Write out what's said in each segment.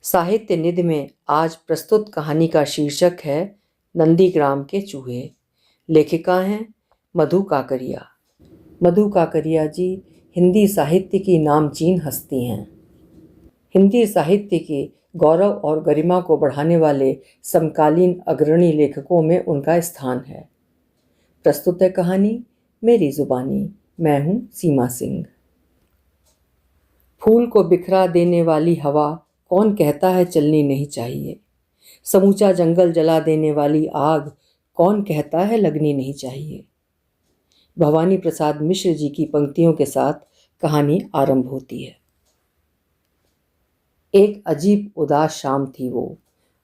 साहित्य निधि में आज प्रस्तुत कहानी का शीर्षक है नंदीग्राम के चूहे। लेखिका हैं मधु काकरिया। मधु काकरिया जी हिंदी साहित्य की नामचीन हस्ती हैं। हिंदी साहित्य के गौरव और गरिमा को बढ़ाने वाले समकालीन अग्रणी लेखकों में उनका स्थान है। प्रस्तुत है कहानी मेरी जुबानी। मैं हूँ सीमा सिंह। फूल को बिखरा देने वाली हवा कौन कहता है चलनी नहीं चाहिए। समूचा जंगल जला देने वाली आग कौन कहता है लगनी नहीं चाहिए। भवानी प्रसाद मिश्र जी की पंक्तियों के साथ कहानी आरंभ होती है। एक अजीब उदास शाम थी वो।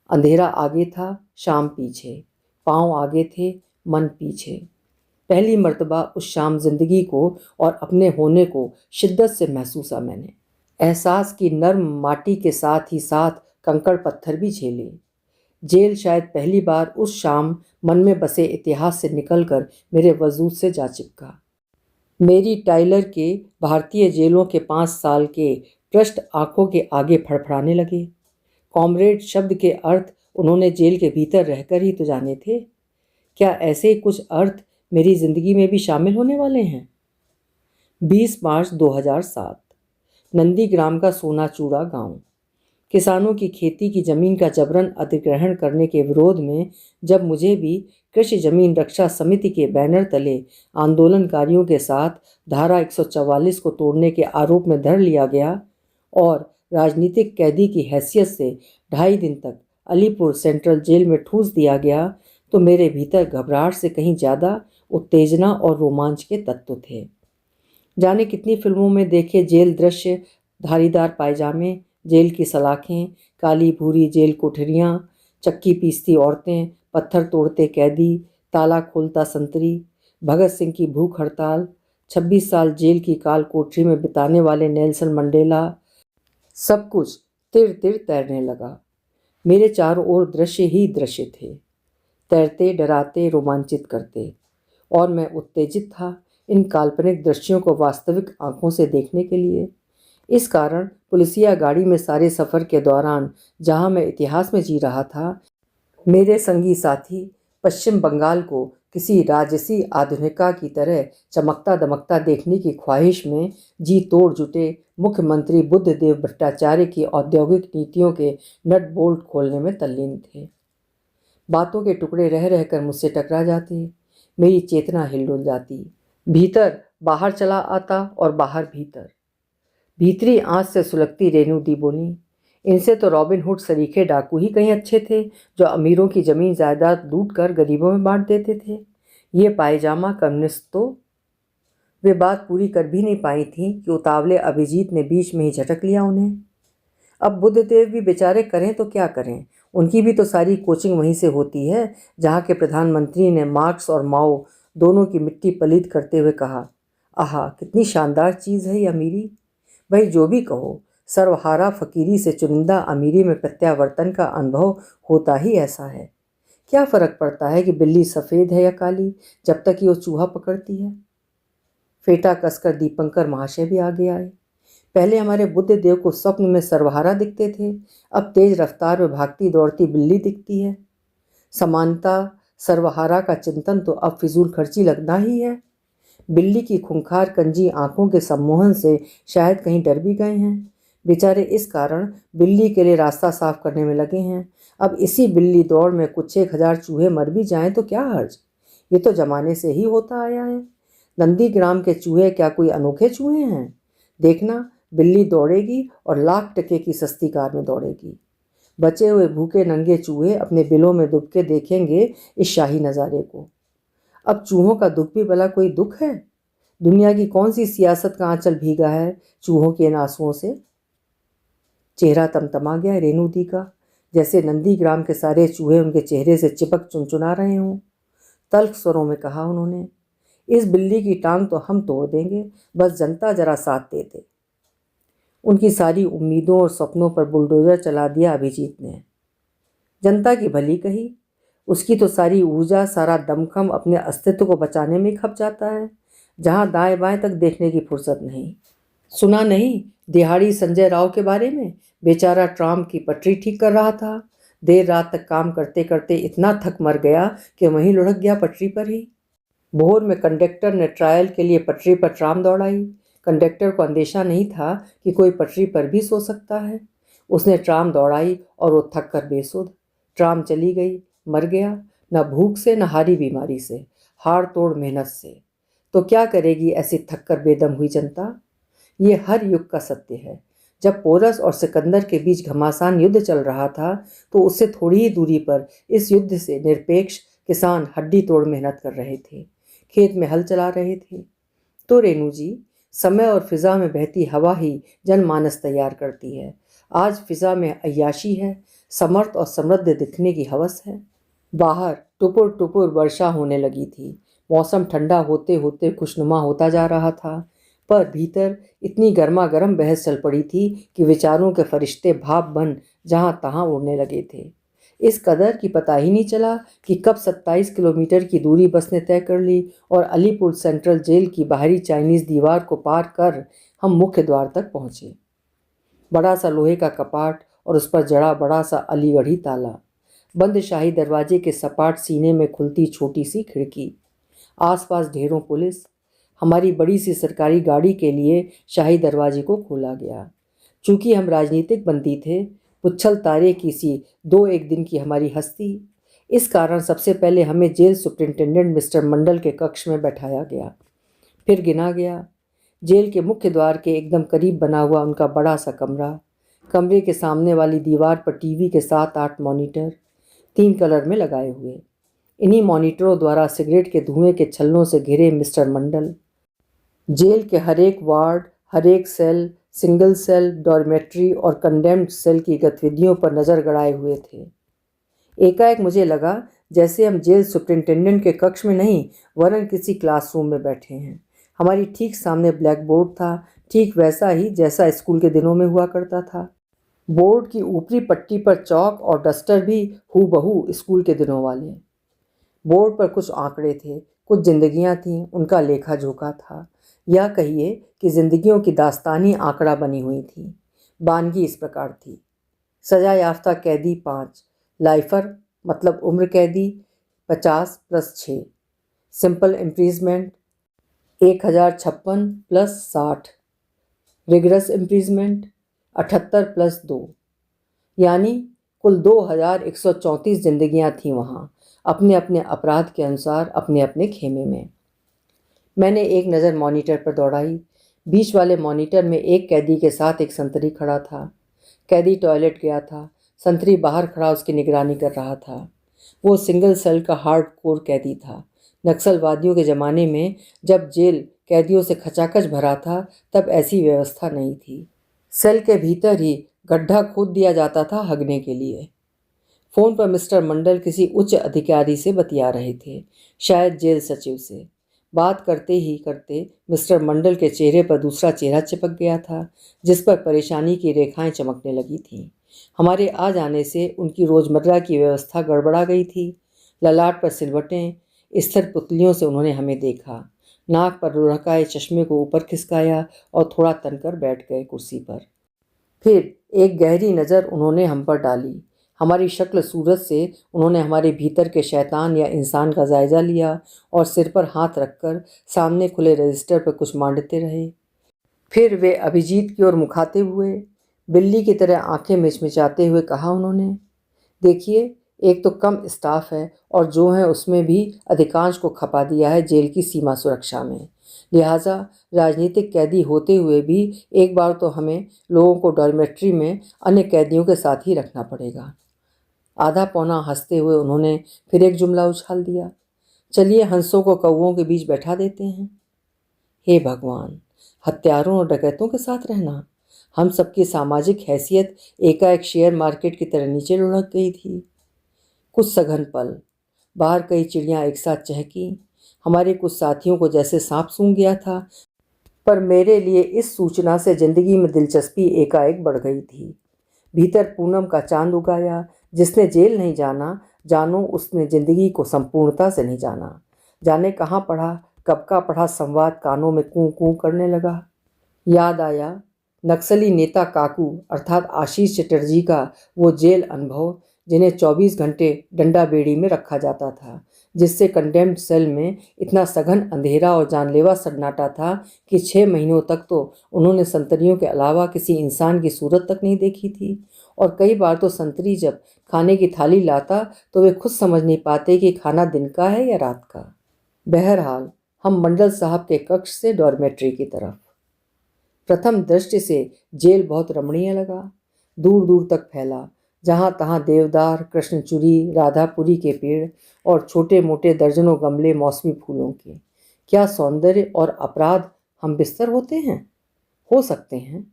अंधेरा आगे था, शाम पीछे। पांव आगे थे, मन पीछे। पहली मर्तबा उस शाम जिंदगी को और अपने होने को शिद्दत से महसूसा मैंने। एहसास की नर्म माटी के साथ ही साथ कंकड़ पत्थर भी झेले। जेल शायद पहली बार उस शाम मन में बसे इतिहास से निकलकर मेरे वजूद से जा चिपका। मेरी टाइलर के भारतीय जेलों के 5 साल के पृष्ठ आंखों के आगे फड़फड़ाने लगे। कॉमरेड शब्द के अर्थ उन्होंने जेल के भीतर रहकर ही तो जाने थे। क्या ऐसे कुछ अर्थ मेरी जिंदगी में भी शामिल होने वाले हैं? 20 मार्च 2007, नंदीग्राम का सोनाचूड़ा गांव। किसानों की खेती की जमीन का जबरन अधिग्रहण करने के विरोध में जब मुझे भी कृषि जमीन रक्षा समिति के बैनर तले आंदोलनकारियों के साथ धारा 144 को तोड़ने के आरोप में धर लिया गया और राजनीतिक कैदी की हैसियत से 2.5 दिन तक अलीपुर सेंट्रल जेल में ठूंस दिया गया, तो मेरे भीतर घबराहट से कहीं ज़्यादा उत्तेजना और रोमांच के तत्व थे। जाने कितनी फिल्मों में देखे जेल दृश्य, धारीदार पायजामे, जेल की सलाखें, काली भूरी जेल कोठरियाँ, चक्की पीसती औरतें, पत्थर तोड़ते कैदी, ताला खोलता संतरी, भगत सिंह की भूख हड़ताल, 26 साल जेल की काल कोठरी में बिताने वाले नेल्सन मंडेला, सब कुछ तिर तिर तैरने लगा। मेरे चारों ओर दृश्य ही दृश्य थे, तैरते, डराते, रोमांचित करते, और मैं उत्तेजित था इन काल्पनिक दृश्यों को वास्तविक आंखों से देखने के लिए। इस कारण पुलिसिया गाड़ी में सारे सफ़र के दौरान जहां मैं इतिहास में जी रहा था, मेरे संगी साथी पश्चिम बंगाल को किसी राजसी आधुनिका की तरह चमकता दमकता देखने की ख्वाहिश में जी तोड़ जुटे मुख्यमंत्री बुद्धदेव भट्टाचार्य की औद्योगिक नीतियों के नट बोल्ट खोलने में तल्लीन थे। बातों के टुकड़े रह रहकर मुझसे टकरा जाते, मेरी चेतना हिलडुल जाती। भीतर बाहर चला आता और बाहर भीतर। भीतरी आंच से सुलगती रेणु दी बोली, इनसे तो रॉबिन हुड सरीखे डाकू ही कहीं अच्छे थे, जो अमीरों की जमीन जायदाद लूट कर गरीबों में बांट देते थे। ये पायजामा कम्युनिस्ट तो। वे बात पूरी कर भी नहीं पाई थी कि उतावले अभिजीत ने बीच में ही झटक लिया उन्हें। अब बुद्धदेव भी बेचारे करें तो क्या करें, उनकी भी तो सारी कोचिंग वहीं से होती है जहाँ के प्रधानमंत्री ने मार्क्स और माओ दोनों की मिट्टी पलीत करते हुए कहा, आहा कितनी शानदार चीज़ है ये अमीरी। भाई जो भी कहो, सर्वहारा फकीरी से चुनिंदा अमीरी में प्रत्यावर्तन का अनुभव होता ही ऐसा है। क्या फ़र्क पड़ता है कि बिल्ली सफ़ेद है या काली, जब तक कि वो चूहा पकड़ती है। फेटा कसकर दीपंकर महाशय भी आगे आए। पहले हमारे बुद्ध देव को स्वप्न में सर्वहारा दिखते थे, अब तेज रफ्तार में भागती दौड़ती बिल्ली दिखती है। समानता सर्वहारा का चिंतन तो अब फिजूल खर्ची लगना ही है। बिल्ली की खूंखार कंजी आंखों के सम्मोहन से शायद कहीं डर भी गए हैं। बेचारे इस कारण बिल्ली के लिए रास्ता साफ करने में लगे हैं। अब इसी बिल्ली दौड़ में कुछ 1000 चूहे मर भी जाएं तो क्या हर्ज, ये तो जमाने से ही होता आया है। नंदीग्राम के चूहे क्या कोई अनोखे चूहे हैं? देखना, बिल्ली दौड़ेगी और लाख टके की सस्ती कार में दौड़ेगी। बचे हुए भूखे नंगे चूहे अपने बिलों में दुबके देखेंगे इस शाही नज़ारे को। अब चूहों का दुख भी भला कोई दुख है? दुनिया की कौन सी सियासत का आंचल भीगा है चूहों के इन आंसुओं से? चेहरा तमतमा गया रेणु दी का, जैसे नंदीग्राम के सारे चूहे उनके चेहरे से चिपक चुनचुना रहे हों। तल्ख स्वरों में कहा उन्होंने, इस बिल्ली की टांग तो हम तोड़ देंगे, बस जनता जरा साथ दे दे। उनकी सारी उम्मीदों और सपनों पर बुलडोजर चला दिया अभिजीत ने। जनता की भली कही, उसकी तो सारी ऊर्जा, सारा दमखम अपने अस्तित्व को बचाने में खप जाता है, जहाँ दाएं बाएं तक देखने की फुर्सत नहीं। सुना नहीं दिहाड़ी संजय राव के बारे में? बेचारा ट्राम की पटरी ठीक कर रहा था। देर रात तक काम करते करते इतना थक मर गया कि वहीं लुढ़क गया पटरी पर ही। भोर में कंडक्टर ने ट्रायल के लिए पटरी पर ट्राम दौड़ाई। कंडक्टर को अंदेशा नहीं था कि कोई पटरी पर भी सो सकता है। उसने ट्राम दौड़ाई और वो थक कर बेसुध। ट्राम चली गई, मर गया, न भूख से न हारी बीमारी से, हाड़ तोड़ मेहनत से। तो क्या करेगी ऐसी थक कर बेदम हुई जनता? ये हर युग का सत्य है। जब पोरस और सिकंदर के बीच घमासान युद्ध चल रहा था तो उससे थोड़ी ही दूरी पर इस युद्ध से निरपेक्ष किसान हड्डी तोड़ मेहनत कर रहे थे, खेत में हल चला रहे थे। तो रेणु जी, समय और फिजा में बहती हवा ही जनमानस तैयार करती है। आज फिजा में अय्याशी है, समर्थ और समृद्ध दिखने की हवस है। बाहर टुपुर टुपुर वर्षा होने लगी थी। मौसम ठंडा होते होते खुशनुमा होता जा रहा था, पर भीतर इतनी गर्मा गर्म बहस चल पड़ी थी कि विचारों के फरिश्ते भाप बन जहां तहां उड़ने लगे थे। इस कदर कि पता ही नहीं चला कि कब 27 किलोमीटर की दूरी बस ने तय कर ली और अलीपुर सेंट्रल जेल की बाहरी चाइनीज दीवार को पार कर हम मुख्य द्वार तक पहुंचे। बड़ा सा लोहे का कपाट और उस पर जड़ा बड़ा सा अलीगढ़ी ताला, बंद शाही दरवाजे के सपाट सीने में खुलती छोटी सी खिड़की, आसपास ढेरों पुलिस। हमारी बड़ी सी सरकारी गाड़ी के लिए शाही दरवाजे को खोला गया। चूंकि हम राजनीतिक बंदी थे, पुच्छल तारे की सी 2-1 दिन की हमारी हस्ती, इस कारण सबसे पहले हमें जेल सुपरिंटेंडेंट मिस्टर मंडल के कक्ष में बैठाया गया। फिर गिना गया। जेल के मुख्य द्वार के एकदम करीब बना हुआ उनका बड़ा सा कमरा। कमरे के सामने वाली दीवार पर टीवी के 7-8 मॉनिटर 3 कलर में लगाए हुए। इन्हीं मॉनिटरों द्वारा सिगरेट के धुएं के छल्लों से घिरे मिस्टर मंडल जेल के हर एक वार्ड, हर एक सेल, सिंगल सेल, डॉर्मेट्री और कंडेम्ड सेल की गतिविधियों पर नज़र गड़ाए हुए थे। एकाएक मुझे लगा जैसे हम जेल सुपरिंटेंडेंट के कक्ष में नहीं वरन किसी क्लासरूम में बैठे हैं। हमारी ठीक सामने ब्लैक बोर्ड था, ठीक वैसा ही जैसा स्कूल के दिनों में हुआ करता था। बोर्ड की ऊपरी पट्टी पर चौक और डस्टर भी हूबहू स्कूल के दिनों वाले। बोर्ड पर कुछ आंकड़े थे, कुछ जिंदगियां थीं, उनका लेखा जोखा था, या कहिए कि जिंदगियों की दास्तानी आंकड़ा बनी हुई थी। बानगी इस प्रकार थी: सजा याफ्ता कैदी 5, लाइफर मतलब उम्र कैदी 50 + 6, सिंपल इम्प्रीजमेंट 1056 + 60, रिगरस इम्प्रीजमेंट 78 + 2, यानी कुल 2134 जिंदगियां थीं वहाँ, अपने अपने अपराध के अनुसार अपने अपने खेमे में। मैंने एक नज़र मॉनिटर पर दौड़ाई। बीच वाले मॉनिटर में एक कैदी के साथ एक संतरी खड़ा था। कैदी टॉयलेट गया था, संतरी बाहर खड़ा उसकी निगरानी कर रहा था। वो सिंगल सेल का हार्ड कोर कैदी था। नक्सलवादियों के ज़माने में जब जेल कैदियों से खचाखच भरा था तब ऐसी व्यवस्था नहीं थी। सेल के भीतर ही गड्ढा खोद दिया जाता था हगने के लिए। फ़ोन पर मिस्टर मंडल किसी उच्च अधिकारी से बतिया रहे थे, शायद जेल सचिव से। बात करते ही करते मिस्टर मंडल के चेहरे पर दूसरा चेहरा चिपक गया था, जिस पर परेशानी की रेखाएं चमकने लगी थीं। हमारे आ जाने से उनकी रोज़मर्रा की व्यवस्था गड़बड़ा गई थी। ललाट पर सिलवटें, स्थिर पुतलियों से उन्होंने हमें देखा, नाक पर लुढ़काए चश्मे को ऊपर खिसकाया और थोड़ा तनकर बैठ गए कुर्सी पर। फिर एक गहरी नज़र उन्होंने हम पर डाली। हमारी शक्ल सूरत से उन्होंने हमारे भीतर के शैतान या इंसान का जायज़ा लिया और सिर पर हाथ रखकर सामने खुले रजिस्टर पर कुछ मांडते रहे। फिर वे अभिजीत की ओर मुखातिब हुए। बिल्ली की तरह आंखें मिचमिचाते हुए कहा उन्होंने, देखिए, एक तो कम स्टाफ है और जो है उसमें भी अधिकांश को खपा दिया है जेल की सीमा सुरक्षा में। लिहाजा राजनीतिक कैदी होते हुए भी एक बार तो हमें लोगों को डॉर्मेट्री में अन्य कैदियों के साथ ही रखना पड़ेगा। आधा पौना हंसते हुए उन्होंने फिर एक जुमला उछाल दिया, चलिए हंसों को कौवों के बीच बैठा देते हैं। हे भगवान, हत्यारों और डकैतों के साथ रहना! हम सबकी सामाजिक हैसियत एकाएक शेयर मार्केट की तरह नीचे लुढ़क गई थी। कुछ सघन पल, बाहर कई चिड़ियाँ एक साथ चहकी। हमारे कुछ साथियों को जैसे सांप सूंघ गया था, पर मेरे लिए इस सूचना से जिंदगी में दिलचस्पी एकाएक बढ़ गई थी। भीतर पूनम का चांद उगाया। जिसने जेल नहीं जाना, जानो उसने जिंदगी को संपूर्णता से नहीं जाना। जाने कहाँ पढ़ा, कब का पढ़ा संवाद कानों में कूं कूं करने लगा। याद आया नक्सली नेता काकू अर्थात आशीष चटर्जी का वो जेल अनुभव, जिन्हें 24 घंटे डंडा बेड़ी में रखा जाता था, जिससे कंडेम्ड सेल में इतना सघन अंधेरा और जानलेवा सन्नाटा था कि 6 महीनों तक तो उन्होंने संतरियों के अलावा किसी इंसान की सूरत तक नहीं देखी थी। और कई बार तो संतरी जब खाने की थाली लाता तो वे खुद समझ नहीं पाते कि खाना दिन का है या रात का। बहरहाल हम मंडल साहब के कक्ष से डॉर्मेट्री की तरफ। प्रथम दृष्टि से जेल बहुत रमणीय लगा, दूर दूर तक फैला, जहाँ तहाँ देवदार, कृष्णचूड़ी, राधापुरी के पेड़ और छोटे मोटे दर्जनों गमले मौसमी फूलों के। क्या सौंदर्य और अपराध हम बिस्तर होते हैं? हो सकते हैं।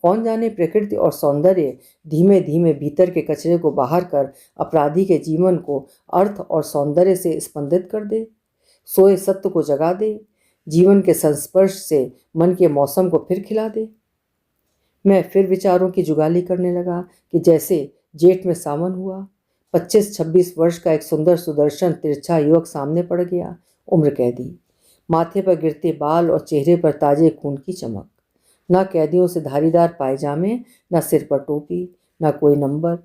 कौन जाने प्रकृति और सौंदर्य धीमे धीमे भीतर के कचरे को बाहर कर अपराधी के जीवन को अर्थ और सौंदर्य से स्पंदित कर दे, सोए सत्य को जगा दे, जीवन के संस्पर्श से मन के मौसम को फिर खिला दे। मैं फिर विचारों की जुगाली करने लगा कि जैसे जेठ में सावन हुआ, 25-26 वर्ष का एक सुंदर सुदर्शन तिरछा युवक सामने पड़ गया, उम्र कैदी, माथे पर गिरते बाल और चेहरे पर ताजे खून की चमक। न कैदियों से धारीदार पायजामे, न सिर पर टोपी, न कोई नंबर,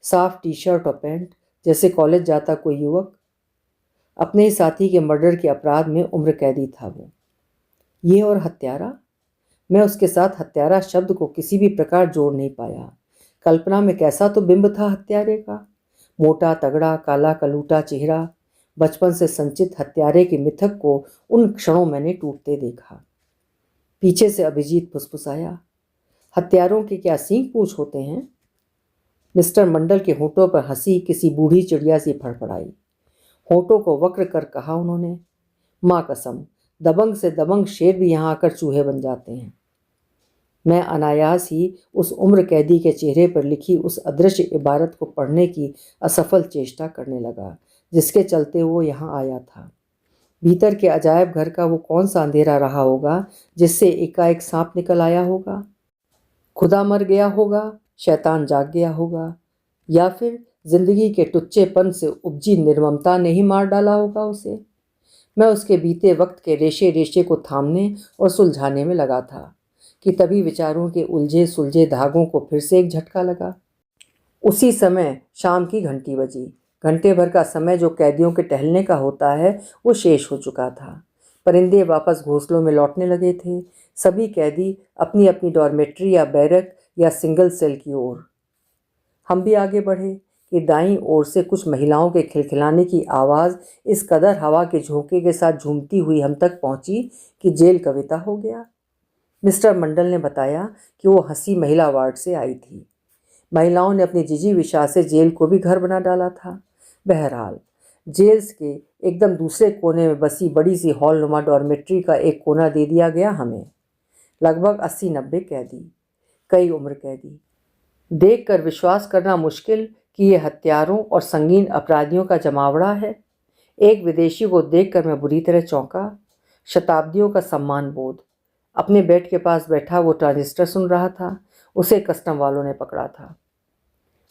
साफ टी शर्ट और पैंट, जैसे कॉलेज जाता कोई युवक। अपने ही साथी के मर्डर के अपराध में उम्र कैदी था वो। ये और हत्यारा? मैं उसके साथ हत्यारा शब्द को किसी भी प्रकार जोड़ नहीं पाया। कल्पना में कैसा तो बिंब था हत्यारे का, मोटा तगड़ा काला कलूटा चेहरा। बचपन से संचित हत्यारे के मिथक को उन क्षणों मैंने टूटते देखा। पीछे से अभिजीत फुसफुसाया, हत्यारों के क्या सींग पूंछ होते हैं? मिस्टर मंडल के होठों पर हंसी किसी बूढ़ी चिड़िया सी फड़फड़ाई। होठों को वक्र कर कहा उन्होंने, माँ कसम, दबंग से दबंग शेर भी यहाँ आकर चूहे बन जाते हैं। मैं अनायास ही उस उम्र कैदी के चेहरे पर लिखी उस अदृश्य इबारत को पढ़ने की असफल चेष्टा करने लगा, जिसके चलते वो यहाँ आया था। भीतर के अजायब घर का वो कौन सा अंधेरा रहा होगा जिससे एकाएक सांप निकल आया होगा? खुदा मर गया होगा, शैतान जाग गया होगा, या फिर जिंदगी के टुच्चेपन से उपजी निर्ममता ने ही मार डाला होगा उसे। मैं उसके बीते वक्त के रेशे रेशे को थामने और सुलझाने में लगा था कि तभी विचारों के उलझे सुलझे धागों को फिर से एक झटका लगा। उसी समय शाम की घंटी बजी। घंटे भर का समय जो कैदियों के टहलने का होता है वो शेष हो चुका था। परिंदे वापस घोंसलों में लौटने लगे थे, सभी कैदी अपनी अपनी डॉर्मेट्री या बैरक या सिंगल सेल की ओर। हम भी आगे बढ़े कि दाईं ओर से कुछ महिलाओं के खिलखिलाने की आवाज़ इस कदर हवा के झोंके के साथ झूमती हुई हम तक पहुंची कि जेल कविता हो गया। मिस्टर मंडल ने बताया कि वो हंसी महिला वार्ड से आई थी। महिलाओं ने अपनी जिजीविषा से जेल को भी घर बना डाला था। बहरहाल जेल के एकदम दूसरे कोने में बसी बड़ी सी हॉल नुमा डॉर्मेट्री का एक कोना दे दिया गया हमें। लगभग 80-90 कैदी, कई उम्र कैदी। देखकर विश्वास करना मुश्किल कि ये हत्यारों और संगीन अपराधियों का जमावड़ा है। एक विदेशी को देखकर मैं बुरी तरह चौंका। शताब्दियों का सम्मान बोध। अपने बेड के पास बैठा वो ट्रांजिस्टर सुन रहा था। उसे कस्टम वालों ने पकड़ा था।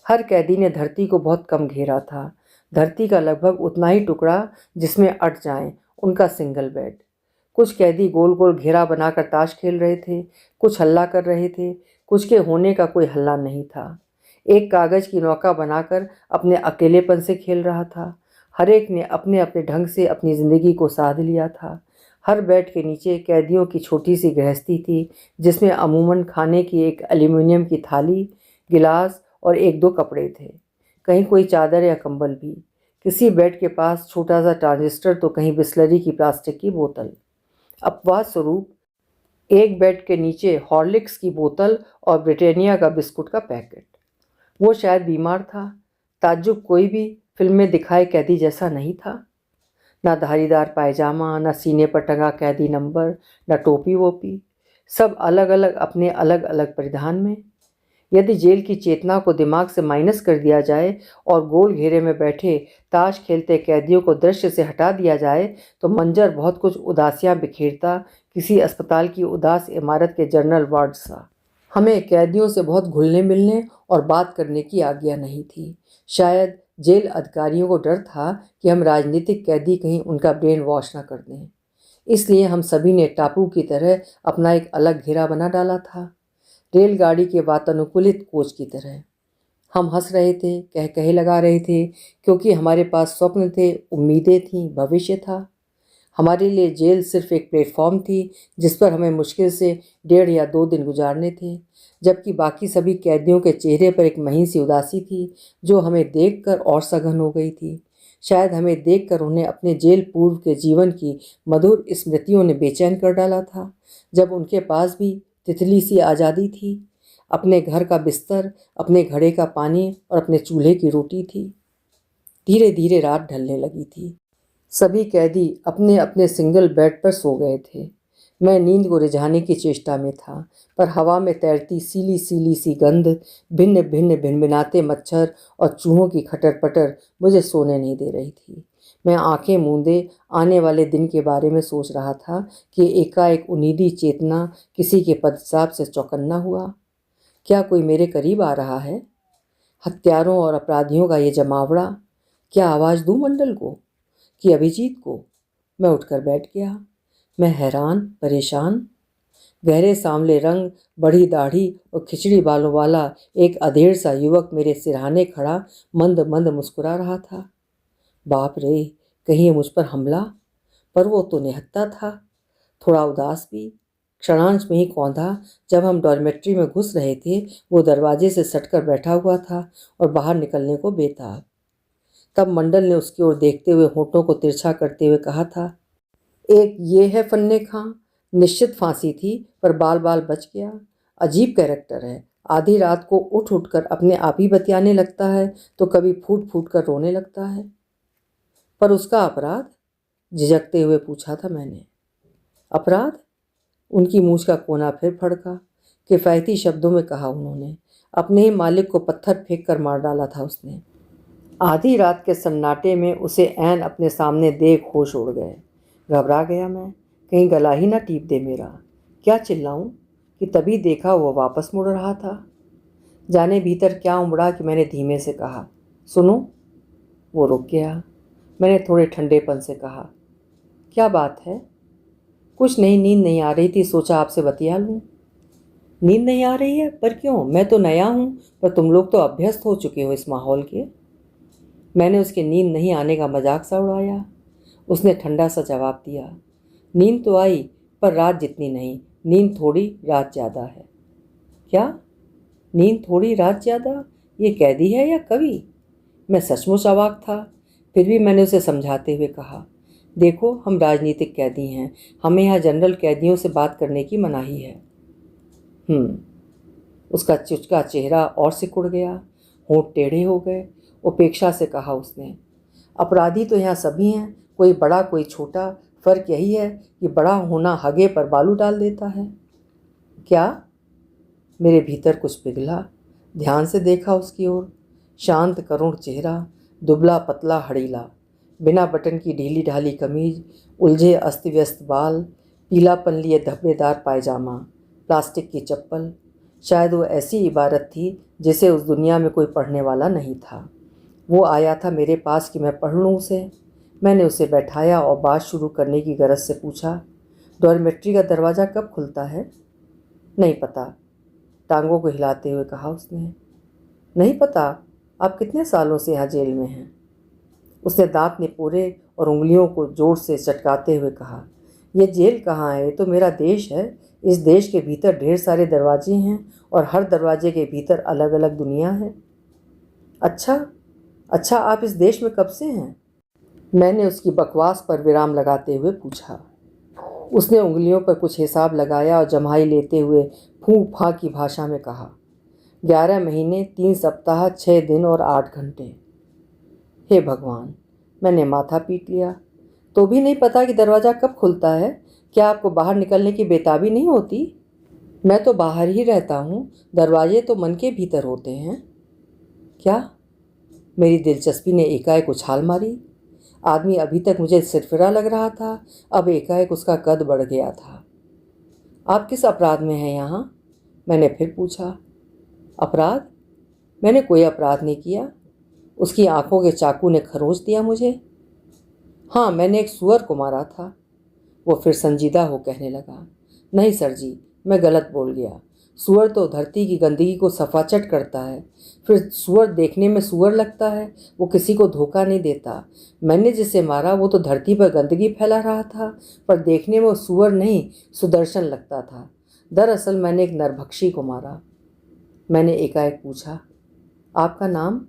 हर कैदी ने धरती को बहुत कम घेरा था। धरती का लगभग उतना ही टुकड़ा जिसमें अट जाएं उनका सिंगल बेड। कुछ कैदी गोल गोल घेरा बनाकर ताश खेल रहे थे, कुछ हल्ला कर रहे थे, कुछ के होने का कोई हल्ला नहीं था। एक कागज की नौका बनाकर अपने अकेलेपन से खेल रहा था। हर एक ने अपने अपने ढंग से अपनी ज़िंदगी को साध लिया था। हर बेड के नीचे कैदियों की छोटी सी गृहस्थी थी, जिसमें अमूमन खाने की एक एल्यूमिनियम की थाली, गिलास और एक दो कपड़े थे, कहीं कोई चादर या कंबल भी। किसी बेड के पास छोटा सा ट्रांजिस्टर तो कहीं बिस्लरी की प्लास्टिक की बोतल। अपवाद स्वरूप एक बेड के नीचे हॉर्लिक्स की बोतल और ब्रिटानिया का बिस्कुट का पैकेट। वो शायद बीमार था। ताज्जुब कोई भी फिल्म में दिखाए कैदी जैसा नहीं था। ना धारीदार पायजामा, ना सीने पर टंगा कैदी नंबर, ना टोपी वोपी। सब अलग अलग अपने अलग अलग परिधान में। यदि जेल की चेतना को दिमाग से माइनस कर दिया जाए और गोल घेरे में बैठे ताश खेलते कैदियों को दृश्य से हटा दिया जाए तो मंजर बहुत कुछ उदासियां बिखेरता, किसी अस्पताल की उदास इमारत के जनरल वार्ड सा। हमें कैदियों से बहुत घुलने मिलने और बात करने की आज्ञा नहीं थी। शायद जेल अधिकारियों को डर था कि हम राजनीतिक कैदी कहीं उनका ब्रेन वॉश ना कर दें। इसलिए हम सभी ने टापू की तरह अपना एक अलग घेरा बना डाला था, रेलगाड़ी के वातानुकूलित कोच की तरह। हम हंस रहे थे, कह कहे लगा रहे थे, क्योंकि हमारे पास स्वप्न थे, उम्मीदें थीं, भविष्य था। हमारे लिए जेल सिर्फ एक प्लेटफॉर्म थी जिस पर हमें मुश्किल से 1.5 या 2 दिन गुजारने थे, जबकि बाकी सभी कैदियों के चेहरे पर एक महीन सी उदासी थी जो हमें देखकर और सघन हो गई थी। शायद हमें देखकर उन्हें अपने जेल पूर्व के जीवन की मधुर स्मृतियों ने बेचैन कर डाला था, जब उनके पास भी तितली सी आज़ादी थी, अपने घर का बिस्तर, अपने घड़े का पानी और अपने चूल्हे की रोटी थी। धीरे धीरे रात ढलने लगी थी। सभी कैदी अपने अपने सिंगल बेड पर सो गए थे। मैं नींद को रिझाने की चेष्टा में था, पर हवा में तैरती सीली सीली सी गंध, भिन्न भिन्न भिनभिनाते मच्छर और चूहों की खटर पटर मुझे सोने नहीं दे रही थी। मैं आंखें मूंदे आने वाले दिन के बारे में सोच रहा था कि एकाएक उनीदी चेतना किसी के पदचाप से चौकन्ना हुआ। क्या कोई मेरे करीब आ रहा है? हत्यारों और अपराधियों का ये जमावड़ा? क्या आवाज़ दूं मंडल को कि अभिजीत को? मैं उठकर बैठ गया। मैं हैरान, परेशान। गहरे सांवले रंग, बड़ी दाढ़ी और खिचड़ी बालों वाला एक अधेड़ सा युवक मेरे सिरहाने खड़ा मंद मंद मुस्कुरा रहा था। बाप रे, कहीं ये मुझ पर हमला? पर वो तो निहत्था था, थोड़ा उदास भी। क्षणांश में ही कौंधा। जब हम डॉर्मेट्री में घुस रहे थे, वो दरवाजे से सटकर बैठा हुआ था और बाहर निकलने को बेताब। तब मंडल ने उसकी ओर देखते हुए होठों को तिरछा करते हुए कहा था, एक ये है फन्ने खां, निश्चित फांसी थी पर बाल बाल बच गया। अजीब कैरेक्टर है, आधी रात को उठ उठकर अपने आप ही बतियाने लगता है तो कभी फूट फूट कर रोने लगता है। पर उसका अपराध? झिझकते हुए पूछा था मैंने। अपराध? उनकी मूछ का कोना फिर फड़का। किफ़ायती शब्दों में कहा उन्होंने। अपने ही मालिक को पत्थर फेंक कर मार डाला था उसने। आधी रात के सन्नाटे में उसे ऐन अपने सामने देख होश उड़ गए। घबरा गया मैं, कहीं गला ही ना टीप दे मेरा। क्या चिल्लाऊं कि तभी देखा वो वापस मुड़ रहा था। जाने भीतर क्या उमड़ा कि मैंने धीमे से कहा, सुनो। वो रुक गया। मैंने थोड़े ठंडेपन से कहा, क्या बात है? कुछ नहीं, नींद नहीं आ रही थी, सोचा आपसे बतिया लूँ। नींद नहीं आ रही है? पर क्यों? मैं तो नया हूँ, पर तुम लोग तो अभ्यस्त हो चुके हो इस माहौल के। मैंने उसके नींद नहीं आने का मजाक सा उड़ाया। उसने ठंडा सा जवाब दिया, नींद तो आई पर रात जितनी नहीं, नींद थोड़ी रात ज़्यादा है। क्या? नींद थोड़ी रात ज़्यादा? ये कैदी है या कवि? मैं सचमुच अवाक था। फिर भी मैंने उसे समझाते हुए कहा, देखो हम राजनीतिक कैदी हैं, हमें यहाँ जनरल कैदियों से बात करने की मनाही है। उसका चुचका चेहरा और सिकुड़ गया, होंठ टेढ़े हो गए। उपेक्षा से कहा उसने, अपराधी तो यहाँ सभी हैं, कोई बड़ा कोई छोटा, फर्क यही है कि बड़ा होना हगे पर बालू डाल देता है। क्या? मेरे भीतर कुछ पिघला। ध्यान से देखा उसकी ओर। शांत करुण चेहरा, दुबला पतला हड़ीला, बिना बटन की ढीली ढाली कमीज, उलझे अस्त व्यस्त बाल, पीलापन लिए धब्बेदार पायजामा, प्लास्टिक की चप्पल। शायद वो ऐसी इबारत थी जिसे उस दुनिया में कोई पढ़ने वाला नहीं था। वो आया था मेरे पास कि मैं पढ़ लूँ उसे। मैंने उसे बैठाया और बात शुरू करने की गरज से पूछा, डॉर्मेट्री का दरवाज़ा कब खुलता है? नहीं पता, टांगों को हिलाते हुए कहा उसने। नहीं पता? आप कितने सालों से यहाँ जेल में हैं? उसने दांत निपोरे और उंगलियों को जोर से चटकाते हुए कहा, यह जेल कहाँ है, ये तो मेरा देश है। इस देश के भीतर ढेर सारे दरवाजे हैं और हर दरवाजे के भीतर अलग अलग दुनिया है। अच्छा, आप इस देश में कब से हैं? मैंने उसकी बकवास पर विराम लगाते हुए पूछा। उसने उंगलियों पर कुछ हिसाब लगाया और जम्हाई लेते हुए फूंक फांक की भाषा में कहा, 11 महीने 3 सप्ताह 6 दिन और 8 घंटे। हे भगवान, मैंने माथा पीट लिया। तो भी नहीं पता कि दरवाज़ा कब खुलता है? क्या आपको बाहर निकलने की बेताबी नहीं होती? मैं तो बाहर ही रहता हूँ, दरवाजे तो मन के भीतर होते हैं। क्या? मेरी दिलचस्पी ने एकाएक उछाल मारी। आदमी अभी तक मुझे सिरफिरा लग रहा था, अब एकाएक उसका कद बढ़ गया था। आप किस अपराध में हैं यहाँ? मैंने फिर पूछा। अपराध? मैंने कोई अपराध नहीं किया। उसकी आंखों के चाकू ने खरोंच दिया मुझे। हाँ, मैंने एक सुअर को मारा था। वो फिर संजीदा हो कहने लगा, नहीं सर जी, मैं गलत बोल गया। सूअर तो धरती की गंदगी को सफाचट करता है, फिर सूअर देखने में सूअर लगता है, वो किसी को धोखा नहीं देता। मैंने जिसे मारा वो तो धरती पर गंदगी फैला रहा था, पर देखने में वो सूअर नहीं सुदर्शन लगता था। दरअसल मैंने एक नरभक्षी को मारा। मैंने एकाएक पूछा, आपका नाम?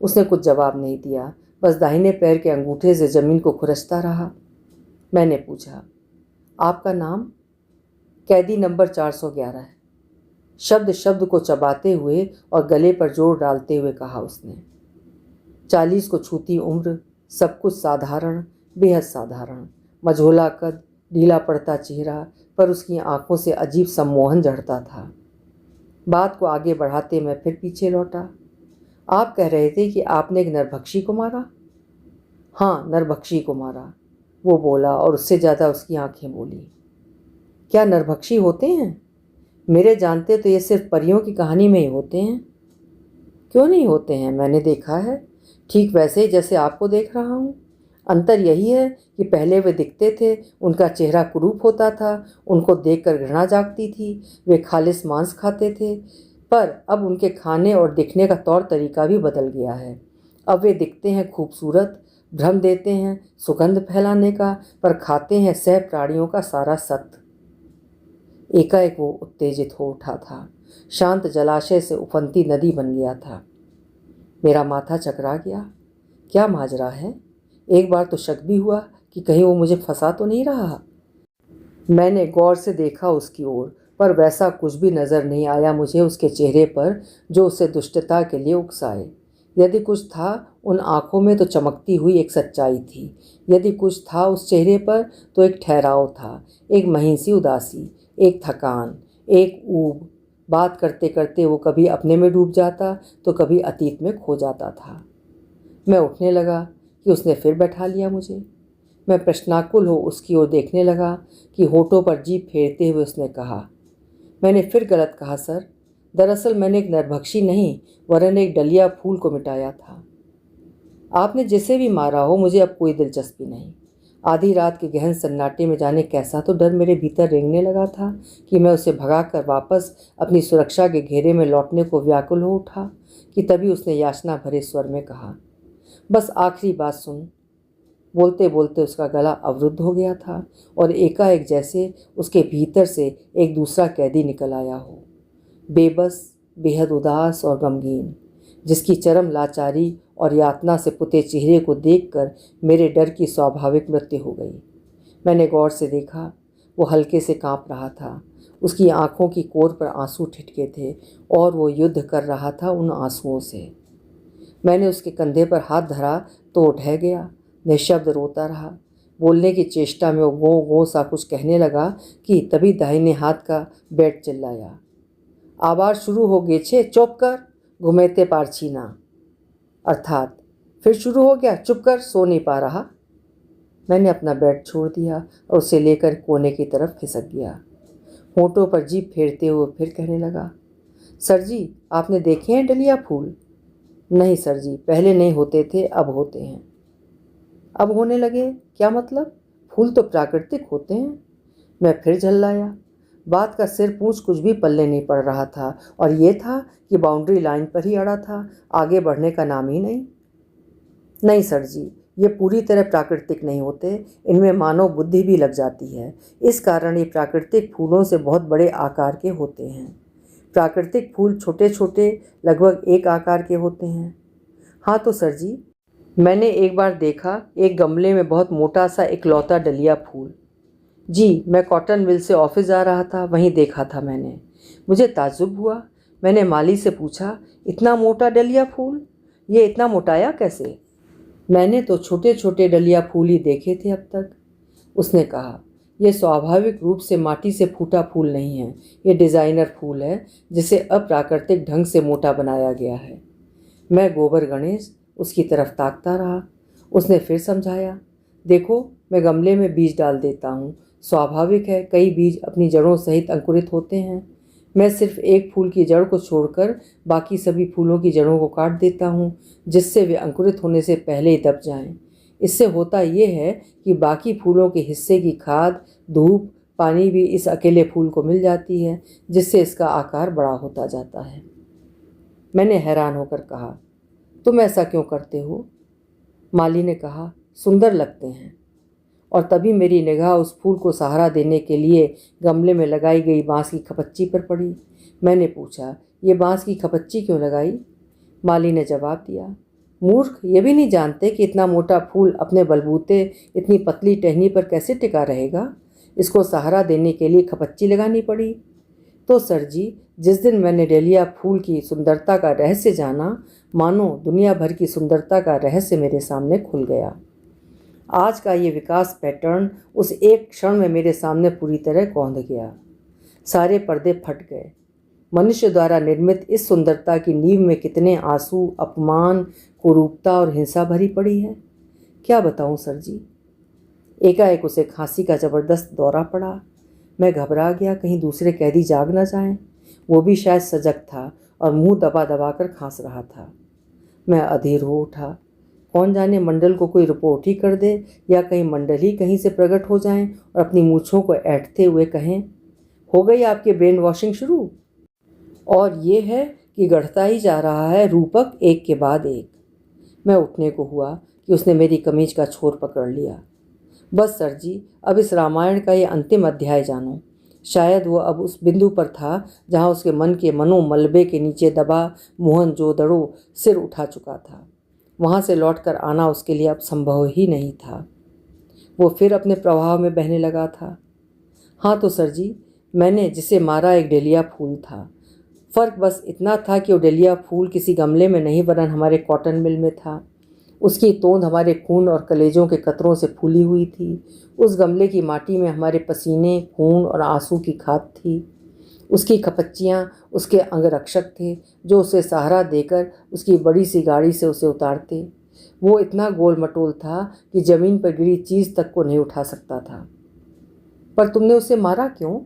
उसने कुछ जवाब नहीं दिया, बस दाहिने पैर के अंगूठे से जमीन को खुरचता रहा। मैंने पूछा, आपका नाम? कैदी नंबर 411 है। शब्द शब्द को चबाते हुए और गले पर जोर डालते हुए कहा उसने। 40 को छूती उम्र, सब कुछ साधारण, बेहद साधारण, मझोला कद, ढीला पड़ता चेहरा, पर उसकी आंखों से अजीब सम्मोहन झड़ता था। बात को आगे बढ़ाते मैं फिर पीछे लौटा। आप कह रहे थे कि आपने एक नरभक्षी को मारा? हाँ, नरभक्षी को मारा, वो बोला, और उससे ज़्यादा उसकी आंखें बोली। क्या नरभक्षी होते हैं? मेरे जानते तो ये सिर्फ परियों की कहानी में ही होते हैं। क्यों नहीं होते हैं? मैंने देखा है, ठीक वैसे ही जैसे आपको देख रहा हूँ। अंतर यही है कि पहले वे दिखते थे, उनका चेहरा कुरूप होता था, उनको देखकर घृणा जागती थी, वे खालिस मांस खाते थे, पर अब उनके खाने और दिखने का तौर तरीका भी बदल गया है। अब वे दिखते हैं खूबसूरत, भ्रम देते हैं सुगंध फैलाने का, पर खाते हैं सह प्राणियों का सारा सत्य। एकाएक वो उत्तेजित हो उठा था, शांत जलाशय से उफनती नदी बन गया था। मेरा माथा चकरा गया। क्या माजरा है? एक बार तो शक भी हुआ कि कहीं वो मुझे फंसा तो नहीं रहा। मैंने गौर से देखा उसकी ओर, पर वैसा कुछ भी नज़र नहीं आया मुझे उसके चेहरे पर जो उसे दुष्टता के लिए उकसाए। यदि कुछ था, उन आँखों में तो चमकती हुई एक सच्चाई थी। यदि कुछ था उस चेहरे पर, तो एक ठहराव था, एक महीन सी उदासी, एक थकान, एक ऊब। बात करते करते वो कभी अपने में डूब जाता तो कभी अतीत में खो जाता था। मैं उठने लगा कि उसने फिर बैठा लिया मुझे। मैं प्रश्नाकुल हो उसकी ओर देखने लगा कि होठों पर जीभ फेरते हुए उसने कहा, मैंने फिर गलत कहा सर। दरअसल मैंने एक नरभक्षी नहीं, वरन एक डलिया फूल को मिटाया था। आपने जिसे भी मारा हो, मुझे अब कोई दिलचस्पी नहीं। आधी रात के गहन सन्नाटे में जाने कैसा तो डर मेरे भीतर रेंगने लगा था कि मैं उसे भगाकर वापस अपनी सुरक्षा के घेरे में लौटने को व्याकुल हो उठा कि तभी उसने याचना भरे स्वर में कहा, बस आखिरी बात सुन। बोलते बोलते उसका गला अवरुद्ध हो गया था और एकाएक जैसे उसके भीतर से एक दूसरा कैदी निकल आया हो, बेबस, बेहद उदास और गमगीन, जिसकी चरम लाचारी और यातना से पुते चेहरे को देखकर मेरे डर की स्वाभाविक मृत्यु हो गई। मैंने गौर से देखा, वो हल्के से कांप रहा था। उसकी आंखों की कोर पर आंसू ठिठके थे और वो युद्ध कर रहा था उन आंसुओं से। मैंने उसके कंधे पर हाथ धरा तो वो ढह गया, निःशब्द रोता रहा। बोलने की चेष्टा में वो गो गो सा कुछ कहने लगा कि तभी दाहिने हाथ का बेट चिल्लाया, आवाज शुरू हो गई छे, चुप कर, घुमेते पारछीना। अर्थात फिर शुरू हो गया, चुप कर, सो नहीं पा रहा। मैंने अपना बेड छोड़ दिया और उसे लेकर कोने की तरफ खिसक गया। होंठों पर जीभ फेरते हुए फिर कहने लगा, सर जी, आपने देखे हैं डलिया फूल? नहीं सर जी, पहले नहीं होते थे, अब होते हैं। अब होने लगे? क्या मतलब? फूल तो प्राकृतिक होते हैं। मैं फिर झल्लाया। बात का सिर पूंछ कुछ भी पल्ले नहीं पड़ रहा था और ये था कि बाउंड्री लाइन पर ही अड़ा था, आगे बढ़ने का नाम ही नहीं। नहीं सर जी, ये पूरी तरह प्राकृतिक नहीं होते, इनमें मानव बुद्धि भी लग जाती है। इस कारण ये प्राकृतिक फूलों से बहुत बड़े आकार के होते हैं। प्राकृतिक फूल छोटे छोटे लगभग एक आकार के होते हैं। हाँ तो सर जी, मैंने एक बार देखा एक गमले में बहुत मोटा सा इकलौता डलिया फूल। जी, मैं कॉटन मिल से ऑफिस जा रहा था, वहीं देखा था मैंने। मुझे ताज्जुब हुआ। मैंने माली से पूछा, इतना मोटा डलिया फूल, ये इतना मोटाया कैसे? मैंने तो छोटे छोटे डलिया फूल ही देखे थे अब तक। उसने कहा, यह स्वाभाविक रूप से माटी से फूटा फूल नहीं है, ये डिज़ाइनर फूल है जिसे अप्राकृतिक ढंग से मोटा बनाया गया है। मैं गोबर गणेश उसकी तरफ ताकता रहा। उसने फिर समझाया, देखो, मैं गमले में बीज डाल देता हूँ, स्वाभाविक है कई बीज अपनी जड़ों सहित अंकुरित होते हैं। मैं सिर्फ एक फूल की जड़ को छोड़कर बाकी सभी फूलों की जड़ों को काट देता हूँ, जिससे वे अंकुरित होने से पहले ही दब जाएं। इससे होता ये है कि बाकी फूलों के हिस्से की खाद, धूप, पानी भी इस अकेले फूल को मिल जाती है, जिससे इसका आकार बड़ा होता जाता है। मैंने हैरान होकर कहा, तुम ऐसा क्यों करते हो? माली ने कहा, सुंदर लगते हैं। और तभी मेरी निगाह उस फूल को सहारा देने के लिए गमले में लगाई गई बांस की खपच्ची पर पड़ी। मैंने पूछा, ये बांस की खपच्ची क्यों लगाई? माली ने जवाब दिया, मूर्ख, ये भी नहीं जानते कि इतना मोटा फूल अपने बलबूते इतनी पतली टहनी पर कैसे टिका रहेगा? इसको सहारा देने के लिए खपच्ची लगानी पड़ी। तो सर जी, जिस दिन मैंने डेलिया फूल की सुंदरता का रहस्य जाना, मानो दुनिया भर की सुंदरता का रहस्य मेरे सामने खुल गया। आज का ये विकास पैटर्न उस एक क्षण में मेरे सामने पूरी तरह कौंध गया। सारे पर्दे फट गए। मनुष्य द्वारा निर्मित इस सुंदरता की नींव में कितने आंसू, अपमान, कुरूपता और हिंसा भरी पड़ी है, क्या बताऊं सर जी। एकाएक उसे खांसी का जबरदस्त दौरा पड़ा। मैं घबरा गया, कहीं दूसरे कैदी जाग न जाएं। वो भी शायद सजग था और मुंह दबा दबा कर खांस रहा था। मैं अधीर हो उठा। कौन जाने मंडल को कोई रिपोर्ट ही कर दे, या कहीं मंडल ही कहीं से प्रकट हो जाएं और अपनी मूँछों को ऐंठते हुए कहें, हो गई आपके ब्रेन वॉशिंग शुरू। और ये है कि गढ़ता ही जा रहा है रूपक एक के बाद एक। मैं उठने को हुआ कि उसने मेरी कमीज का छोर पकड़ लिया। बस सर जी, अब इस रामायण का ये अंतिम अध्याय जानो। शायद वो अब उस बिंदु पर था जहाँ उसके मन के मनोमलबे के नीचे दबा मोहनजोदड़ो सिर उठा चुका था। वहाँ से लौटकर आना उसके लिए अब संभव ही नहीं था। वो फिर अपने प्रवाह में बहने लगा था। हाँ तो सर जी, मैंने जिसे मारा एक डेलिया फूल था। फ़र्क बस इतना था कि वो डेलिया फूल किसी गमले में नहीं, वरन हमारे कॉटन मिल में था। उसकी तोंद हमारे खून और कलेजों के कतरों से फूली हुई थी। उस गमले की माटी में हमारे पसीने, खून और आंसू की खाद थी। उसकी खपच्चियाँ उसके अंगरक्षक थे, जो उसे सहारा देकर उसकी बड़ी सी गाड़ी से उसे उतारते। वो इतना गोल मटोल था कि ज़मीन पर गिरी चीज़ तक को नहीं उठा सकता था। पर तुमने उसे मारा क्यों?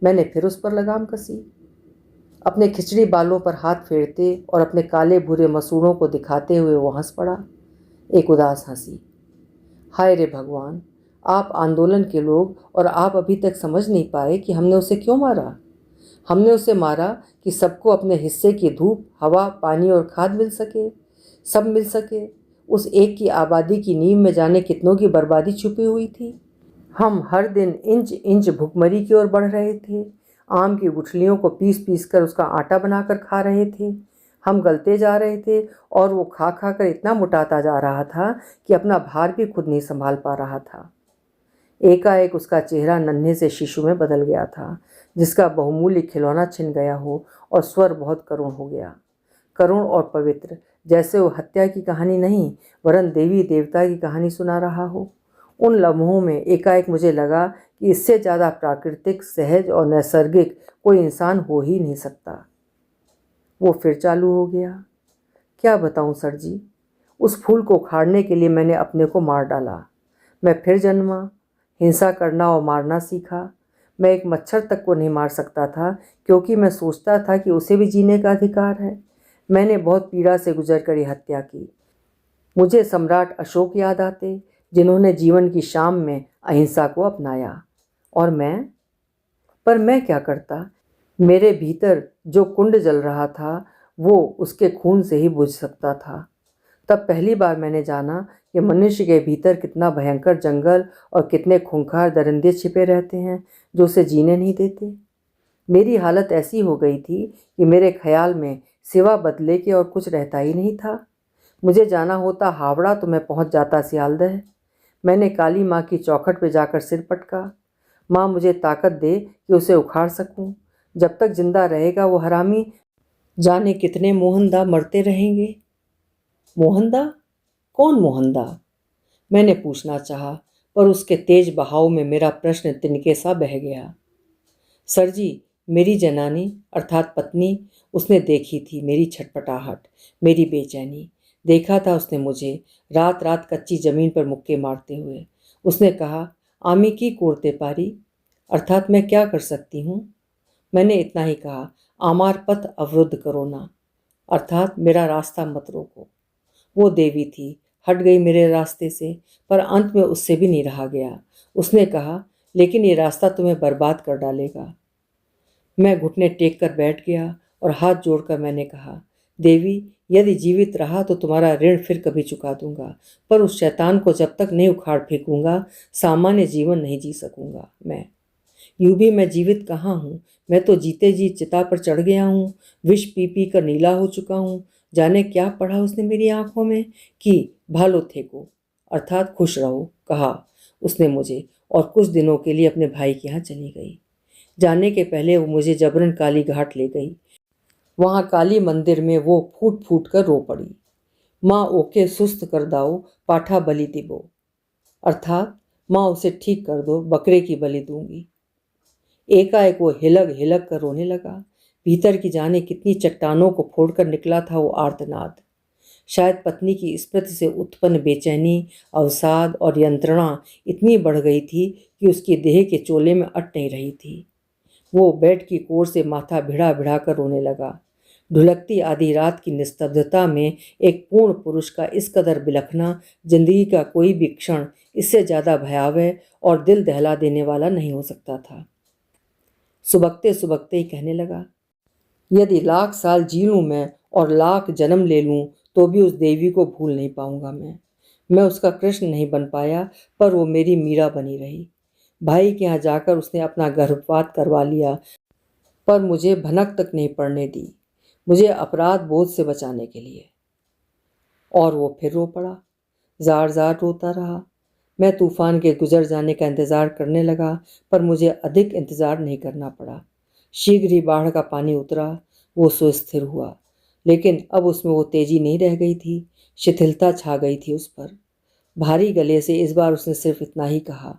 मैंने फिर उस पर लगाम कसी। अपने खिचड़ी बालों पर हाथ फेरते और अपने काले भूरे मसूड़ों को दिखाते हुए वो हंस पड़ा, एक उदास हंसी। हाय रे भगवान, आप आंदोलन के लोग, और आप अभी तक समझ नहीं पाए कि हमने उसे क्यों मारा। हमने उसे मारा कि सबको अपने हिस्से की धूप, हवा, पानी और खाद मिल सके, सब मिल सके। उस एक की आबादी की नींव में जाने कितनों की बर्बादी छुपी हुई थी। हम हर दिन इंच इंच भुखमरी की ओर बढ़ रहे थे। आम की गुठलियों को पीस पीस कर उसका आटा बनाकर खा रहे थे। हम गलते जा रहे थे और वो खा खा कर इतना मोटाता जा रहा था कि अपना भार भी खुद नहीं संभाल पा रहा था। एकाएक उसका चेहरा नन्हे से शिशु में बदल गया था, जिसका बहुमूल्य खिलौना छिन गया हो, और स्वर बहुत करुण हो गया। करुण और पवित्र, जैसे वो हत्या की कहानी नहीं, वरन देवी देवता की कहानी सुना रहा हो। उन लम्हों में एकाएक मुझे लगा कि इससे ज़्यादा प्राकृतिक, सहज और नैसर्गिक कोई इंसान हो ही नहीं सकता। वो फिर चालू हो गया। क्या बताऊं सर जी, उस फूल को उखाड़ने के लिए मैंने अपने को मार डाला। मैं फिर जन्मा, हिंसा करना और मारना सीखा। मैं एक मच्छर तक को नहीं मार सकता था, क्योंकि मैं सोचता था कि उसे भी जीने का अधिकार है। मैंने बहुत पीड़ा से गुजर कर यह हत्या की। मुझे सम्राट अशोक याद आते, जिन्होंने जीवन की शाम में अहिंसा को अपनाया। और पर मैं क्या करता? मेरे भीतर जो कुंड जल रहा था, वो उसके खून से ही बुझ सकता था। तब पहली बार मैंने जाना कि मनुष्य के भीतर कितना भयंकर जंगल और कितने खूंखार दरिंदे छिपे रहते हैं, जो उसे जीने नहीं देते। मेरी हालत ऐसी हो गई थी कि मेरे ख्याल में सिवा बदले के और कुछ रहता ही नहीं था। मुझे जाना होता हावड़ा तो मैं पहुंच जाता सियालदह। मैंने काली माँ की चौखट पर जाकर सिर पटका, माँ मुझे ताकत दे कि उसे उखाड़ सकूं। जब तक जिंदा रहेगा वो हरामी, जाने कितने मोहनदा मरते रहेंगे। मोहनदा? कौन मोहनदा? मैंने पूछना चाहा, पर उसके तेज बहाव में मेरा प्रश्न तिनके सा बह गया। सर जी, मेरी जनानी अर्थात पत्नी, उसने देखी थी मेरी छटपटाहट, मेरी बेचैनी। देखा था उसने मुझे रात रात कच्ची जमीन पर मुक्के मारते हुए। उसने कहा, आमी की कोड़ते पारी, अर्थात मैं क्या कर सकती हूँ। मैंने इतना ही कहा, आमार पथ अवरुद्ध करो ना, अर्थात मेरा रास्ता मत रोको। वो देवी थी, हट गई मेरे रास्ते से, पर अंत में उससे भी नहीं रहा गया। उसने कहा, लेकिन ये रास्ता तुम्हें बर्बाद कर डालेगा। मैं घुटने टेक कर बैठ गया और हाथ जोड़कर मैंने कहा, देवी, यदि जीवित रहा तो तुम्हारा ऋण फिर कभी चुका दूंगा, पर उस शैतान को जब तक नहीं उखाड़ फेंकूंगा सामान्य जीवन नहीं जी सकूंगा। मैं यूं भी मैं जीवित कहाँ हूँ, मैं तो जीते जी चिता पर चढ़ गया हूँ, विष पी पी कर नीला हो चुका हूँ। जाने क्या पढ़ा उसने मेरी आंखों में कि भालो थे को अर्थात खुश रहो, कहा उसने मुझे, और कुछ दिनों के लिए अपने भाई के यहाँ चली गई। जाने के पहले वो मुझे जबरन काली घाट ले गई। वहाँ काली मंदिर में वो फूट फूट कर रो पड़ी। माँ ओके सुस्त कर दाओ, पाठा बलि दिबो, अर्थात माँ उसे ठीक कर दो, बकरे की बलि दूंगी। एकाएक वो हिलक हिलक कर रोने लगा। भीतर की जाने कितनी चट्टानों को फोड़कर निकला था वो आर्तनाद। शायद पत्नी की स्मृति से उत्पन्न बेचैनी, अवसाद और यंत्रणा इतनी बढ़ गई थी कि उसकी देह के चोले में अट नहीं रही थी। वो बेड की कोर से माथा भिड़ा भिड़ा कर रोने लगा। ढुलकती आधी रात की निस्तब्धता में एक पूर्ण पुरुष का इस कदर बिलखना जिंदगी का कोई भी क्षण इससे ज़्यादा भयावह और दिल दहला देने वाला नहीं हो सकता था। सुबकते सुबकते ही कहने लगा, यदि लाख साल जी लूँ मैं और लाख जन्म ले लूँ तो भी उस देवी को भूल नहीं पाऊंगा मैं उसका कृष्ण नहीं बन पाया, पर वो मेरी मीरा बनी रही। भाई के यहाँ जाकर उसने अपना गर्भपात करवा लिया, पर मुझे भनक तक नहीं पड़ने दी, मुझे अपराध बोध से बचाने के लिए। और वो फिर रो पड़ा, जार जार रोता रहा। मैं तूफान के गुजर जाने का इंतज़ार करने लगा, पर मुझे अधिक इंतज़ार नहीं करना पड़ा। शीघ्र ही बाढ़ का पानी उतरा, वो सुस्थिर हुआ, लेकिन अब उसमें वो तेजी नहीं रह गई थी, शिथिलता छा गई थी उस पर। भारी गले से इस बार उसने सिर्फ इतना ही कहा,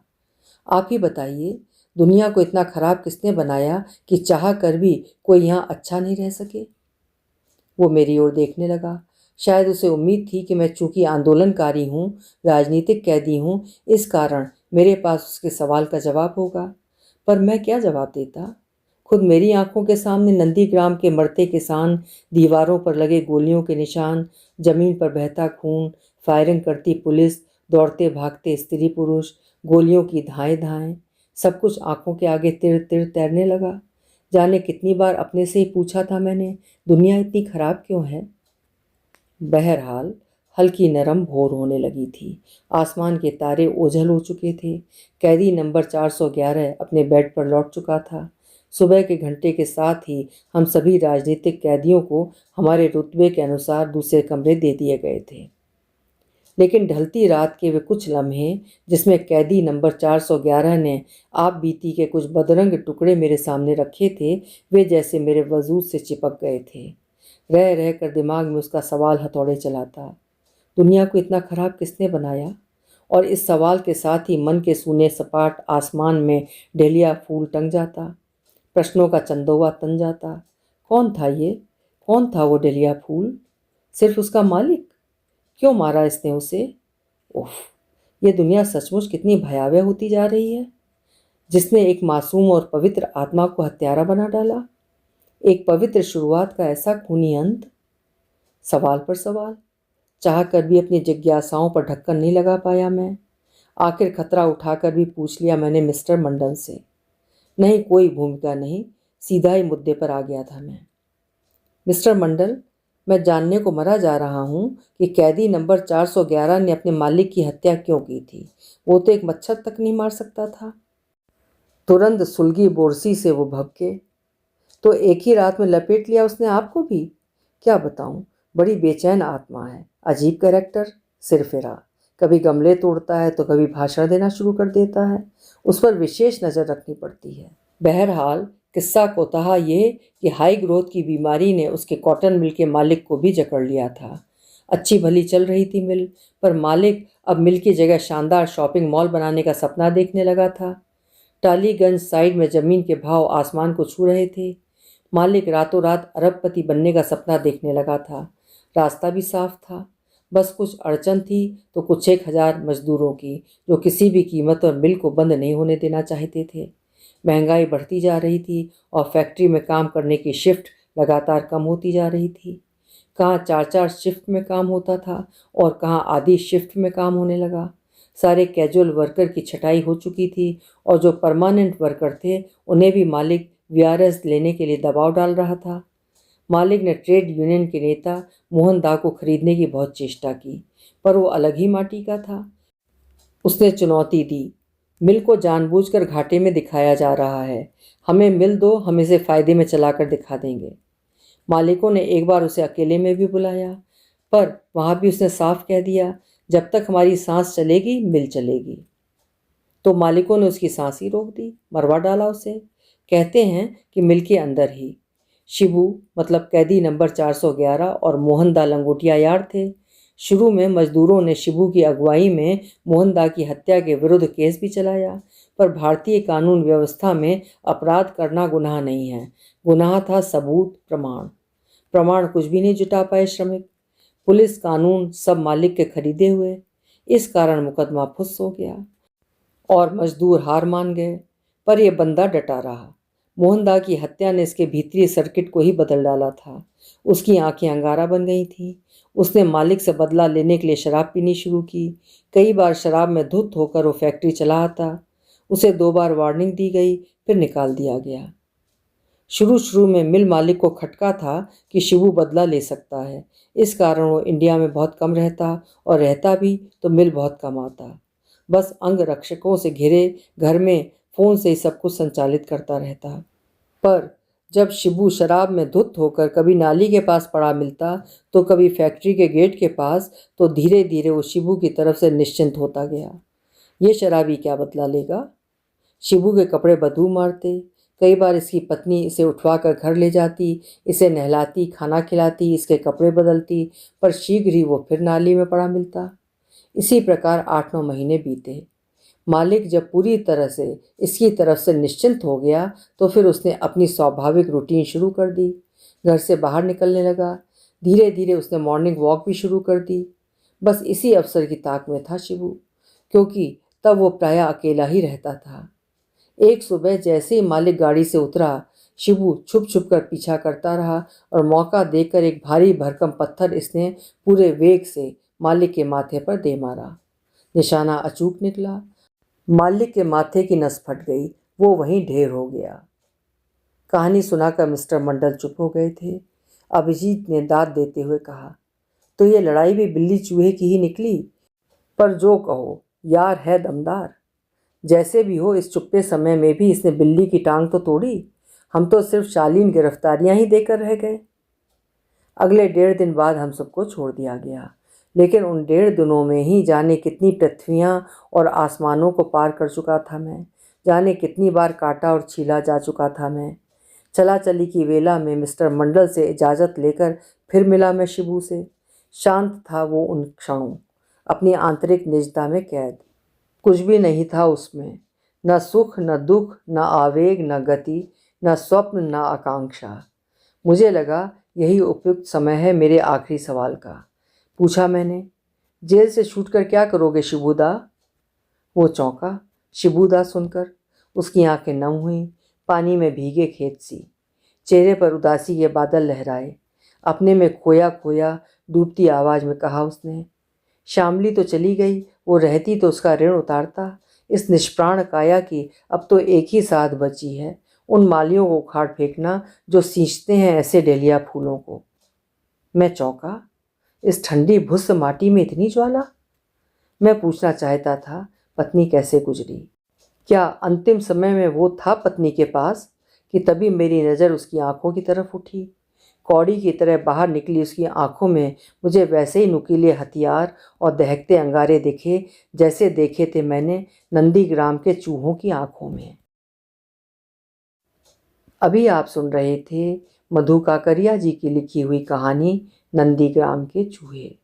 आप ही बताइए, दुनिया को इतना खराब किसने बनाया कि चाह कर भी कोई यहाँ अच्छा नहीं रह सके। वो मेरी ओर देखने लगा। शायद उसे उम्मीद थी कि मैं चूंकि आंदोलनकारी हूँ, राजनीतिक कैदी हूँ, इस कारण मेरे पास उसके सवाल का जवाब होगा। पर मैं क्या जवाब देता? खुद मेरी आंखों के सामने नंदीग्राम के मरते किसान, दीवारों पर लगे गोलियों के निशान, जमीन पर बहता खून, फायरिंग करती पुलिस, दौड़ते भागते स्त्री पुरुष, गोलियों की धाएं धाएं, सब कुछ आंखों के आगे तिर तिर तैरने लगा। जाने कितनी बार अपने से ही पूछा था मैंने, दुनिया इतनी खराब क्यों है? बहरहाल हल्की नरम भोर होने लगी थी। आसमान के तारे ओझल हो चुके थे। कैदी नंबर 411 अपने बेड पर लौट चुका था। सुबह के घंटे के साथ ही हम सभी राजनीतिक कैदियों को हमारे रुतबे के अनुसार दूसरे कमरे दे दिए गए थे। लेकिन ढलती रात के वे कुछ लम्हे जिसमें कैदी नंबर 411 ने आप बीती के कुछ बदरंग टुकड़े मेरे सामने रखे थे, वे जैसे मेरे वजूद से चिपक गए थे। रह रह कर दिमाग में उसका सवाल हथौड़े चलाता, दुनिया को इतना खराब किसने बनाया? और इस सवाल के साथ ही मन के सूने सपाट आसमान में डेलिया फूल टंग जाता, प्रश्नों का चंदोवा तन जाता। कौन था ये? कौन था वो डेलिया फूल? सिर्फ उसका मालिक? क्यों मारा इसने उसे? उफ, ये दुनिया सचमुच कितनी भयावह होती जा रही है, जिसने एक मासूम और पवित्र आत्मा को हत्यारा बना डाला। एक पवित्र शुरुआत का ऐसा खूनी अंत। सवाल पर सवाल, चाह कर भी अपनी जिज्ञासाओं पर ढक्कन नहीं लगा पाया मैं। आखिर खतरा उठाकर भी पूछ लिया मैंने मिस्टर मंडल से। नहीं, कोई भूमिका नहीं, सीधा ही मुद्दे पर आ गया था मैं। मिस्टर मंडल, मैं जानने को मरा जा रहा हूँ कि कैदी नंबर 411 ने अपने मालिक की हत्या क्यों की थी। वो तो एक मच्छर तक नहीं मार सकता था। तुरंत सुलगी बोरसी से वो भभके, तो एक ही रात में लपेट लिया उसने आपको भी। क्या बताऊँ, बड़ी बेचैन आत्मा है, अजीब कैरेक्टर, सिरफिरा। कभी गमले तोड़ता है तो कभी भाषण देना शुरू कर देता है। उस पर विशेष नज़र रखनी पड़ती है। बहरहाल किस्सा कोताहा ये कि हाई ग्रोथ की बीमारी ने उसके कॉटन मिल के मालिक को भी जकड़ लिया था। अच्छी भली चल रही थी मिल, पर मालिक अब मिल की जगह शानदार शॉपिंग मॉल बनाने का सपना देखने लगा था। टालीगंज साइड में ज़मीन के भाव आसमान को छू रहे थे। मालिक रातों रात अरबपति बनने का सपना देखने लगा था। रास्ता भी साफ था, बस कुछ अड़चन थी तो कुछ 1000 मजदूरों की, जो किसी भी कीमत पर मिल को बंद नहीं होने देना चाहते थे। महंगाई बढ़ती जा रही थी और फैक्ट्री में काम करने की शिफ्ट लगातार कम होती जा रही थी। कहाँ 4-4 शिफ्ट में काम होता था और कहाँ आधी शिफ्ट में काम होने लगा। सारे कैजुअल वर्कर की छटाई हो चुकी थी और जो परमानेंट वर्कर थे उन्हें भी मालिक वीआरएस लेने के लिए दबाव डाल रहा था। मालिक ने ट्रेड यूनियन के नेता मोहन दा को खरीदने की बहुत चेष्टा की, पर वो अलग ही माटी का था। उसने चुनौती दी, मिल को जानबूझकर घाटे में दिखाया जा रहा है, हमें मिल दो, हम इसे फ़ायदे में चलाकर दिखा देंगे। मालिकों ने एक बार उसे अकेले में भी बुलाया, पर वहाँ भी उसने साफ कह दिया, जब तक हमारी सांस चलेगी मिल चलेगी। तो मालिकों ने उसकी सांस ही रोक दी, मरवा डाला उसे। कहते हैं कि मिल के अंदर ही शिबू मतलब कैदी नंबर 411 और मोहनदा लंगोटिया यार थे। शुरू में मजदूरों ने शिबू की अगुवाई में मोहनदा की हत्या के विरुद्ध केस भी चलाया, पर भारतीय कानून व्यवस्था में अपराध करना गुनाह नहीं है। गुनाह था सबूत, प्रमाण। प्रमाण कुछ भी नहीं जुटा पाए श्रमिक। पुलिस, कानून सब मालिक के खरीदे हुए। इस कारण मुकदमा फुस हो गया और मजदूर हार मान गए। पर यह बंदा डटा रहा। मोहनदा की हत्या ने इसके भीतरी सर्किट को ही बदल डाला था। उसकी आंखें अंगारा बन गई थीं। उसने मालिक से बदला लेने के लिए शराब पीनी शुरू की। कई बार शराब में धुत होकर वो फैक्ट्री चला आता। उसे 2 बार वार्निंग दी गई, फिर निकाल दिया गया। शुरू शुरू में मिल मालिक को खटका था कि शिबू बदला ले सकता है। इस कारण वो इंडिया में बहुत कम रहता, और रहता भी तो मिल बहुत कम आता। बस अंग रक्षकों से घिरे घर में फ़ोन से ही सब कुछ संचालित करता रहता। पर जब शिबू शराब में धुत होकर कभी नाली के पास पड़ा मिलता तो कभी फैक्ट्री के गेट के पास, तो धीरे धीरे वो शिबू की तरफ से निश्चिंत होता गया। ये शराबी क्या बदला लेगा। शिबू के कपड़े बदबू मारते। कई बार इसकी पत्नी इसे उठवाकर घर ले जाती, इसे नहलाती, खाना खिलाती, इसके कपड़े बदलती, पर शीघ्र ही वो फिर नाली में पड़ा मिलता। इसी प्रकार 8-9 महीने बीते। मालिक जब पूरी तरह से इसकी तरफ से निश्चिंत हो गया तो फिर उसने अपनी स्वाभाविक रूटीन शुरू कर दी। घर से बाहर निकलने लगा। धीरे धीरे उसने मॉर्निंग वॉक भी शुरू कर दी। बस इसी अवसर की ताक में था शिबू, क्योंकि तब वो प्रायः अकेला ही रहता था। एक सुबह जैसे ही मालिक गाड़ी से उतरा, शिबू छुप छुप कर पीछा करता रहा और मौका देकर एक भारी भरकम पत्थर इसने पूरे वेग से मालिक के माथे पर दे मारा। निशाना अचूक निकला। मालिक के माथे की नस फट गई, वो वहीं ढेर हो गया। कहानी सुनाकर मिस्टर मंडल चुप हो गए थे। अभिजीत ने दाद देते हुए कहा, तो ये लड़ाई भी बिल्ली चूहे की ही निकली। पर जो कहो, यार है दमदार। जैसे भी हो, इस चुप्पे समय में भी इसने बिल्ली की टांग तो तोड़ी। हम तो सिर्फ शालीन गिरफ्तारियां ही देकर रह गए। अगले 1.5 दिन बाद हम सबको छोड़ दिया गया, लेकिन उन 1.5 दिनों में ही जाने कितनी पृथ्वियां और आसमानों को पार कर चुका था मैं। जाने कितनी बार काटा और छीला जा चुका था मैं। चला चली की वेला में मिस्टर मंडल से इजाज़त लेकर फिर मिला मैं शिबू से। शांत था वो उन क्षणों, अपनी आंतरिक निजता में कैद। कुछ भी नहीं था उसमें, न सुख न दुख, न आवेग न गति, न स्वप्न न आकांक्षा। मुझे लगा यही उपयुक्त समय है मेरे आखिरी सवाल का। पूछा मैंने, जेल से छूटकर क्या करोगे शिबूदा। वो चौंका शिबूदा सुनकर। उसकी आंखें नम हुईं, पानी में भीगे खेत सी। चेहरे पर उदासी के बादल लहराए। अपने में खोया खोया डूबती आवाज़ में कहा उसने, श्यामली तो चली गई, वो रहती तो उसका ऋण उतारता। इस निष्प्राण काया की अब तो एक ही साध बची है, उन मालियों को उखाड़ फेंकना जो सींचते हैं ऐसे डेलिया फूलों को। मैं चौंका, इस ठंडी भुस माटी में इतनी ज्वाला। मैं पूछना चाहता था, पत्नी कैसे गुजरी। क्या अंतिम समय में वो था पत्नी के पास कि तभी मेरी नज़र उसकी आंखों की तरफ उठी। कौड़ी की तरह बाहर निकली उसकी आंखों में मुझे वैसे ही नुकीले हथियार और दहकते अंगारे दिखे जैसे देखे थे मैंने नंदीग्राम के चूहों की आंखों में। अभी आप सुन रहे थे मधु काकरिया जी की लिखी हुई कहानी नंदीग्राम के चूहे।